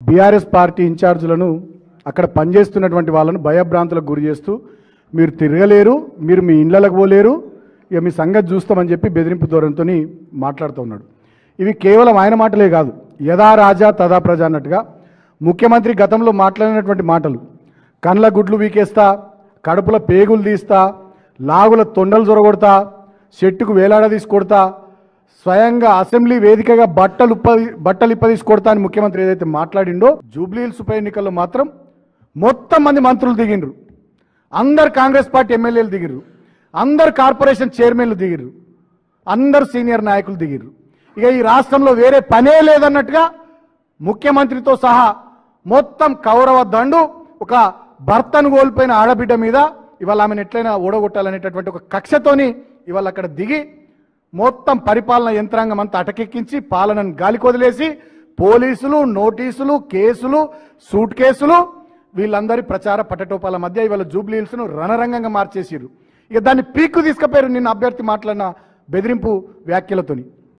BRS party ఇన్ఛార్జీలను అక్కడ పనిచేస్తున్నటువంటి వాళ్ళను భయభ్రాంతులకు గురి చేస్తూ మీరు తిరగలేరు, మీరు మీ ఇళ్లకు పోలేరు, ఇక మీ సంగతి చూస్తామని చెప్పి బెదిరింపు ధోరణితో మాట్లాడుతూ ఉన్నాడు. ఇవి కేవలం ఆయన మాటలే కాదు, యథా రాజా తదా ప్రజ అన్నట్టుగా ముఖ్యమంత్రి గతంలో మాట్లాడినటువంటి మాటలు, కండ్ల గుడ్లు వీకేస్తా, కడుపుల పేగులు తీస్తా, లాగుల తొండలు జొరగొడతా, చెట్టుకు వేలాడ తీసుకొడతా, స్వయంగా అసెంబ్లీ వేదికగా బట్టలు ఇప్పదీసుకొడతా అని ముఖ్యమంత్రి ఏదైతే మాట్లాడిండో, జూబ్లీహిల్స్ ఉప ఎన్నికల్లో మాత్రం మొత్తం మంది మంత్రులు దిగిండ్రు, అందరు కాంగ్రెస్ పార్టీ ఎమ్మెల్యేలు దిగిర్రు, అందరు కార్పొరేషన్ చైర్మన్లు దిగిర్రు, అందరు సీనియర్ నాయకులు దిగిర్రు. ఇక ఈ రాష్ట్రంలో వేరే పనే లేదన్నట్టుగా ముఖ్యమంత్రితో సహా మొత్తం కౌరవ దండు ఒక భర్తను కోల్పోయిన ఆడబిడ్డ మీద ఇవాళ ఆమెను ఎట్లయినా ఓడగొట్టాలనేటటువంటి ఒక కక్షతోని ఇవాళ అక్కడ దిగి మొత్తం పరిపాలన యంత్రాంగం అంతా అటకెక్కించి పాలనను గాలికొదిలేసి పోలీసులు, నోటీసులు, కేసులు, సూట్ కేసులు, వీళ్ళందరి ప్రచార పట్టటోపాల మధ్య ఇవాళ జూబ్లీహిల్స్ను రణరంగంగా మార్చేసిరు. ఇక దాన్ని పీక్కు తీసుకుపోయారు నిన్న అభ్యర్థి మాట్లాడిన బెదిరింపు వ్యాఖ్యలతోని.